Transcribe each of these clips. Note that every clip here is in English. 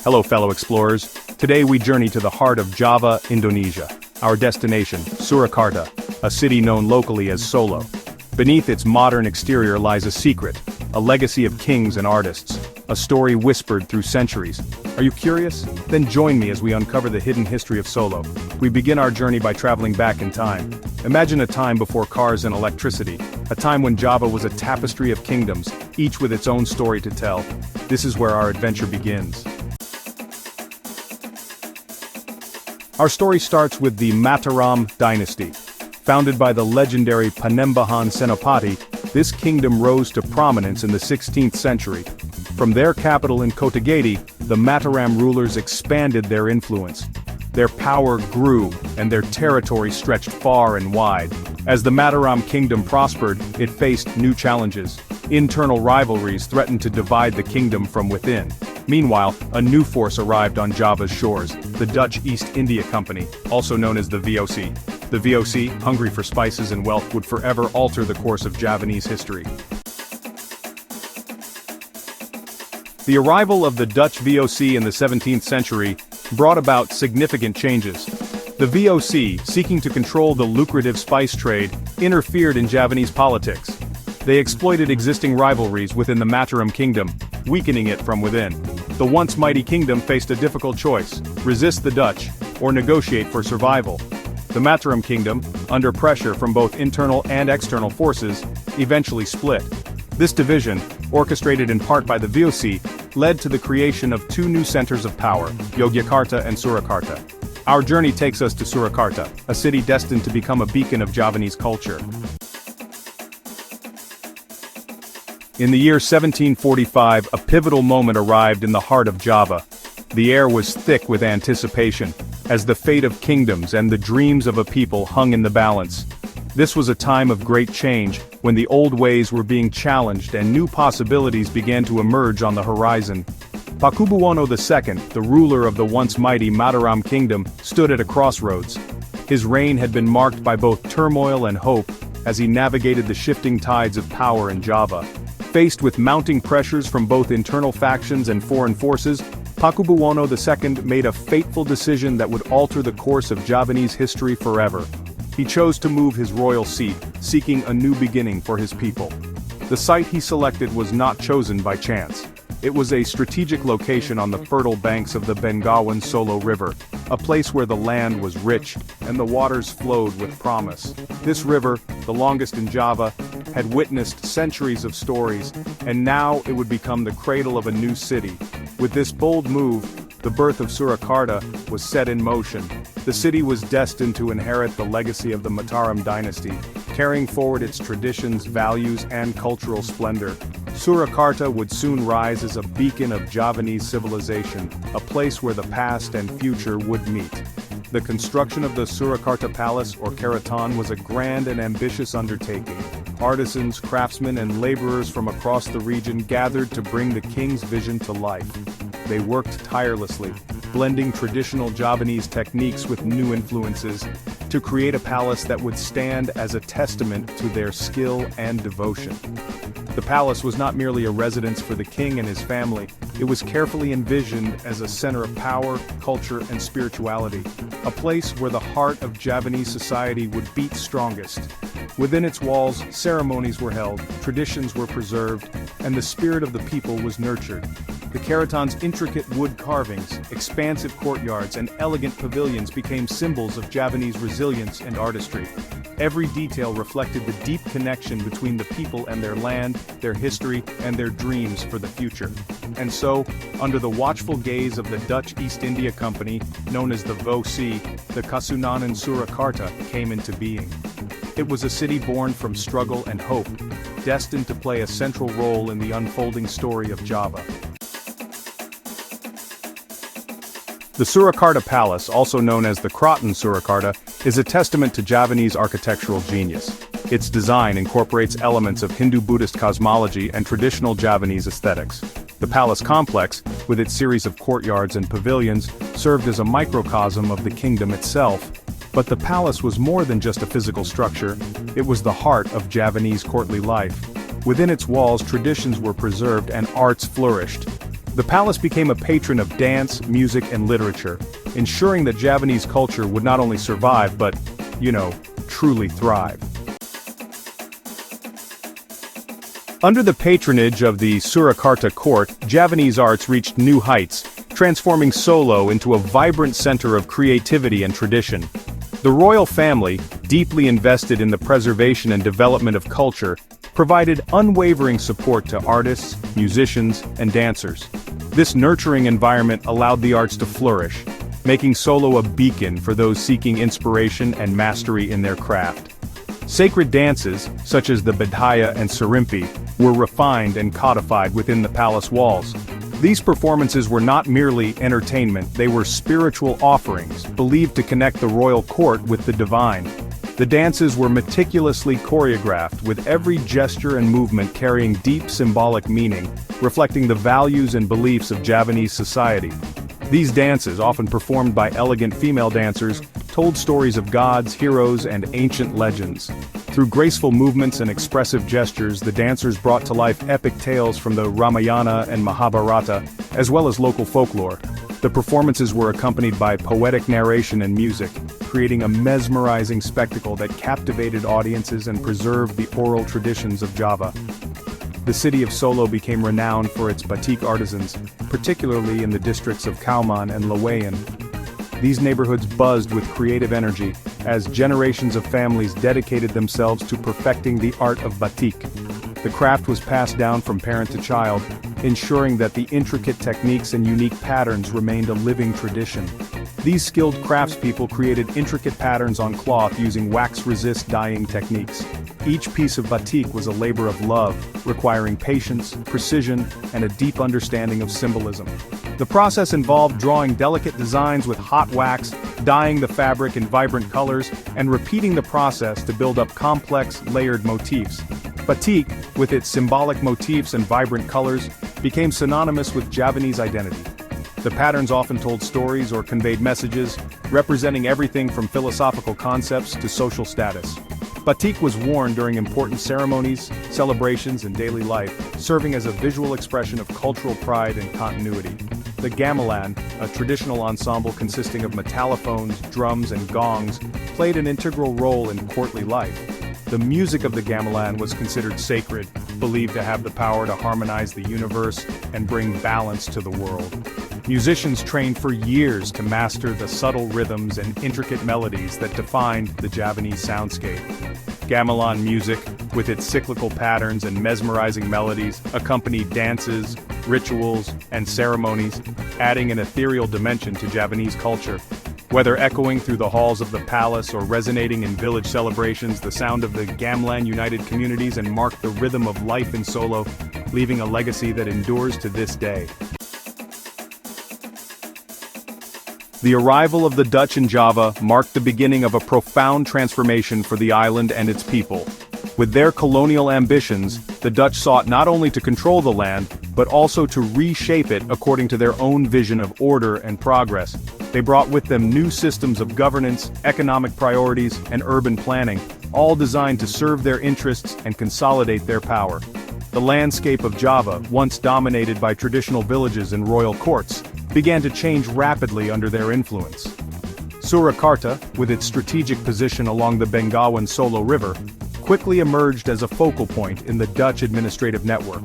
Hello fellow explorers, today we journey to the heart of Java, Indonesia. Our destination, Surakarta, a city known locally as Solo. Beneath its modern exterior lies a secret, a legacy of kings and artists, a story whispered through centuries. Are you curious? Then join me as we uncover the hidden history of Solo. We begin our journey by traveling back in time. Imagine a time before cars and electricity, a time when Java was a tapestry of kingdoms, each with its own story to tell. This is where our adventure begins. Our story starts with the Mataram dynasty. Founded by the legendary Panembahan Senopati, this kingdom rose to prominence in the 16th century. From their capital in Kotagedi, the Mataram rulers expanded their influence. Their power grew, and their territory stretched far and wide. As the Mataram kingdom prospered, it faced new challenges. Internal rivalries threatened to divide the kingdom from within. Meanwhile, a new force arrived on Java's shores, the Dutch East India Company, also known as the VOC. The VOC, hungry for spices and wealth, would forever alter the course of Javanese history. The arrival of the Dutch VOC in the 17th century brought about significant changes. The VOC, seeking to control the lucrative spice trade, interfered in Javanese politics. They exploited existing rivalries within the Mataram kingdom, weakening it from within. The once mighty kingdom faced a difficult choice: resist the Dutch, or negotiate for survival. The Mataram kingdom, under pressure from both internal and external forces, eventually split. This division, orchestrated in part by the VOC, led to the creation of two new centers of power, Yogyakarta and Surakarta. Our journey takes us to Surakarta, a city destined to become a beacon of Javanese culture. In the year 1745, a pivotal moment arrived in the heart of Java. The air was thick with anticipation, as the fate of kingdoms and the dreams of a people hung in the balance. This was a time of great change, when the old ways were being challenged and new possibilities began to emerge on the horizon. Pakubuwono II, the ruler of the once mighty Mataram kingdom, stood at a crossroads. His reign had been marked by both turmoil and hope, as he navigated the shifting tides of power in Java. Faced with mounting pressures from both internal factions and foreign forces, Pakubuwono II made a fateful decision that would alter the course of Javanese history forever. He chose to move his royal seat, seeking a new beginning for his people. The site he selected was not chosen by chance. It was a strategic location on the fertile banks of the Bengawan Solo River, a place where the land was rich and the waters flowed with promise. This river, the longest in Java, had witnessed centuries of stories, and now it would become the cradle of a new city. With this bold move, the birth of Surakarta was set in motion. The city was destined to inherit the legacy of the Mataram dynasty, carrying forward its traditions, values, and cultural splendor. Surakarta would soon rise as a beacon of Javanese civilization, a place where the past and future would meet. The construction of the Surakarta Palace, or Keraton, was a grand and ambitious undertaking. Artisans, craftsmen, and laborers from across the region gathered to bring the king's vision to life. They worked tirelessly, blending traditional Javanese techniques with new influences, to create a palace that would stand as a testament to their skill and devotion. The palace was not merely a residence for the king and his family, it was carefully envisioned as a center of power, culture, and spirituality, a place where the heart of Javanese society would beat strongest. Within its walls, ceremonies were held, traditions were preserved, and the spirit of the people was nurtured. The Keraton's intricate wood carvings, expansive courtyards, and elegant pavilions became symbols of Javanese resilience and artistry. Every detail reflected the deep connection between the people and their land, their history, and their dreams for the future. And so, under the watchful gaze of the Dutch East India Company, known as the VOC, the Kasunanan Surakarta came into being. It was a city born from struggle and hope, destined to play a central role in the unfolding story of Java. The Surakarta Palace, also known as the Keraton Surakarta, is a testament to Javanese architectural genius. Its design incorporates elements of Hindu-Buddhist cosmology and traditional Javanese aesthetics. The palace complex, with its series of courtyards and pavilions, served as a microcosm of the kingdom itself. But the palace was more than just a physical structure, it was the heart of Javanese courtly life. Within its walls, traditions were preserved and arts flourished. The palace became a patron of dance, music, and literature, ensuring that Javanese culture would not only survive but, truly thrive. Under the patronage of the Surakarta court, Javanese arts reached new heights, transforming Solo into a vibrant center of creativity and tradition. The royal family, deeply invested in the preservation and development of culture, provided unwavering support to artists, musicians, and dancers. This nurturing environment allowed the arts to flourish, making Solo a beacon for those seeking inspiration and mastery in their craft. Sacred dances, such as the Bedhaya and Serimpi, were refined and codified within the palace walls. These performances were not merely entertainment, they were spiritual offerings, believed to connect the royal court with the divine. The dances were meticulously choreographed, with every gesture and movement carrying deep symbolic meaning, reflecting the values and beliefs of Javanese society. These dances, often performed by elegant female dancers, told stories of gods, heroes, and ancient legends. Through graceful movements and expressive gestures, the dancers brought to life epic tales from the Ramayana and Mahabharata, as well as local folklore. The performances were accompanied by poetic narration and music, creating a mesmerizing spectacle that captivated audiences and preserved the oral traditions of Java. The city of Solo became renowned for its batik artisans, particularly in the districts of Kauman and Laweyan. These neighborhoods buzzed with creative energy, as generations of families dedicated themselves to perfecting the art of batik. The craft was passed down from parent to child, ensuring that the intricate techniques and unique patterns remained a living tradition. These skilled craftspeople created intricate patterns on cloth using wax-resist dyeing techniques. Each piece of batik was a labor of love, requiring patience, precision, and a deep understanding of symbolism. The process involved drawing delicate designs with hot wax, dyeing the fabric in vibrant colors, and repeating the process to build up complex, layered motifs. Batik, with its symbolic motifs and vibrant colors, became synonymous with Javanese identity. The patterns often told stories or conveyed messages, representing everything from philosophical concepts to social status. Batik was worn during important ceremonies, celebrations, and daily life, serving as a visual expression of cultural pride and continuity. The gamelan, a traditional ensemble consisting of metallophones, drums, and gongs, played an integral role in courtly life. The music of the gamelan was considered sacred, believed to have the power to harmonize the universe and bring balance to the world. Musicians trained for years to master the subtle rhythms and intricate melodies that defined the Javanese soundscape. Gamelan music, with its cyclical patterns and mesmerizing melodies, accompanied dances, rituals, and ceremonies, adding an ethereal dimension to Javanese culture. Whether echoing through the halls of the palace or resonating in village celebrations, the sound of the gamelan united communities and marked the rhythm of life in Solo, leaving a legacy that endures to this day. The arrival of the Dutch in Java marked the beginning of a profound transformation for the island and its people. With their colonial ambitions, the Dutch sought not only to control the land, but also to reshape it according to their own vision of order and progress. They brought with them new systems of governance, economic priorities, and urban planning, all designed to serve their interests and consolidate their power. The landscape of Java, once dominated by traditional villages and royal courts, began to change rapidly under their influence. Surakarta, with its strategic position along the Bengawan Solo River, quickly emerged as a focal point in the Dutch administrative network.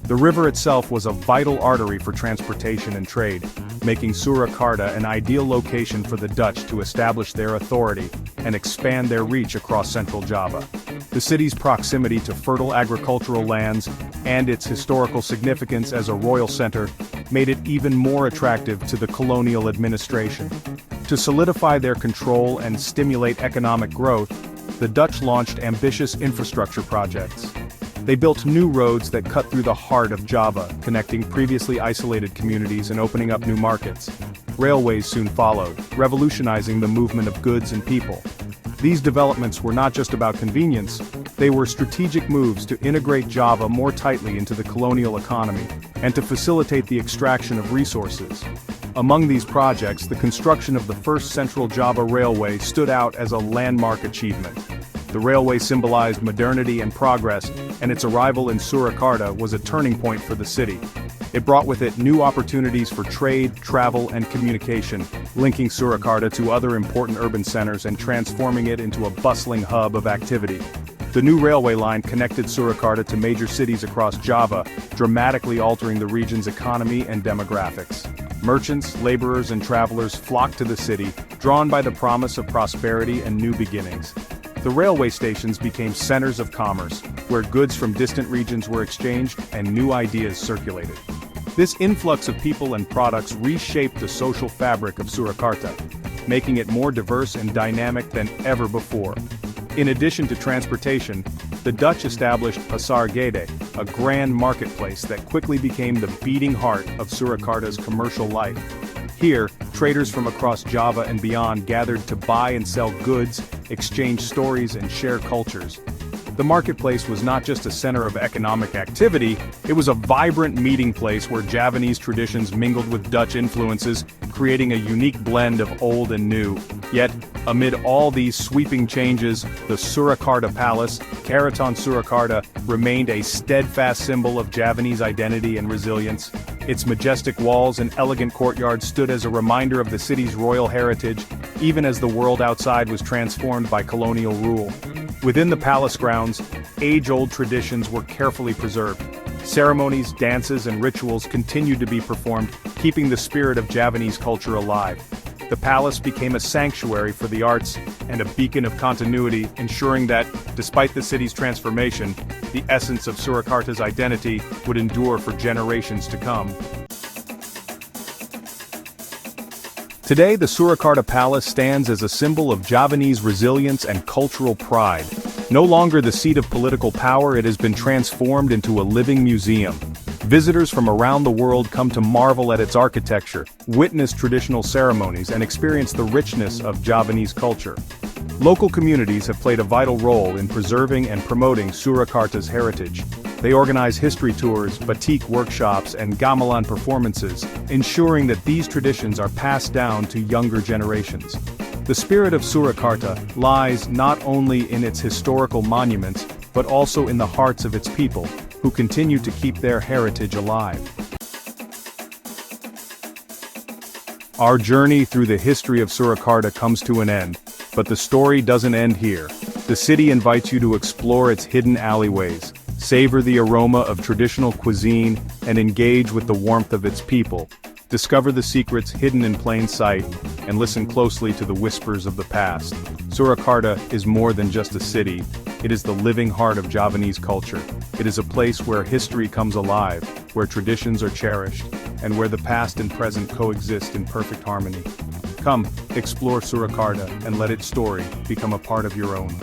The river itself was a vital artery for transportation and trade, making Surakarta an ideal location for the Dutch to establish their authority and expand their reach across central Java. The city's proximity to fertile agricultural lands and its historical significance as a royal center made it even more attractive to the colonial administration. To solidify their control and stimulate economic growth, the Dutch launched ambitious infrastructure projects. They built new roads that cut through the heart of Java, connecting previously isolated communities and opening up new markets. Railways soon followed, revolutionizing the movement of goods and people. These developments were not just about convenience, they were strategic moves to integrate Java more tightly into the colonial economy and to facilitate the extraction of resources. Among these projects, the construction of the first Central Java Railway stood out as a landmark achievement. The railway symbolized modernity and progress, and its arrival in Surakarta was a turning point for the city. It brought with it new opportunities for trade, travel, and communication, linking Surakarta to other important urban centers and transforming it into a bustling hub of activity. The new railway line connected Surakarta to major cities across Java, dramatically altering the region's economy and demographics. Merchants, laborers, and travelers flocked to the city, drawn by the promise of prosperity and new beginnings. The railway stations became centers of commerce, where goods from distant regions were exchanged and new ideas circulated. This influx of people and products reshaped the social fabric of Surakarta, making it more diverse and dynamic than ever before. In addition to transportation, the Dutch established Pasar Gede, a grand marketplace that quickly became the beating heart of Surakarta's commercial life. Here, traders from across Java and beyond gathered to buy and sell goods, exchange stories, and share cultures. The marketplace was not just a center of economic activity, it was a vibrant meeting place where Javanese traditions mingled with Dutch influences, creating a unique blend of old and new. Yet, amid all these sweeping changes, the Surakarta Palace, Keraton Surakarta, remained a steadfast symbol of Javanese identity and resilience. Its majestic walls and elegant courtyards stood as a reminder of the city's royal heritage, even as the world outside was transformed by colonial rule. Within the palace grounds, age-old traditions were carefully preserved. Ceremonies, dances, and rituals continued to be performed, keeping the spirit of Javanese culture alive. The palace became a sanctuary for the arts and a beacon of continuity, ensuring that, despite the city's transformation, the essence of Surakarta's identity would endure for generations to come. Today, the Surakarta Palace stands as a symbol of Javanese resilience and cultural pride. No longer the seat of political power, it has been transformed into a living museum. Visitors from around the world come to marvel at its architecture, witness traditional ceremonies, and experience the richness of Javanese culture. Local communities have played a vital role in preserving and promoting Surakarta's heritage. They organize history tours, batik workshops, and gamelan performances, ensuring that these traditions are passed down to younger generations. The spirit of Surakarta lies not only in its historical monuments, but also in the hearts of its people, who continue to keep their heritage alive. Our journey through the history of Surakarta comes to an end, but the story doesn't end here. The city invites you to explore its hidden alleyways, savor the aroma of traditional cuisine, and engage with the warmth of its people. Discover the secrets hidden in plain sight, and listen closely to the whispers of the past. Surakarta is more than just a city, it is the living heart of Javanese culture. It is a place where history comes alive, where traditions are cherished, and where the past and present coexist in perfect harmony. Come, explore Surakarta and let its story become a part of your own.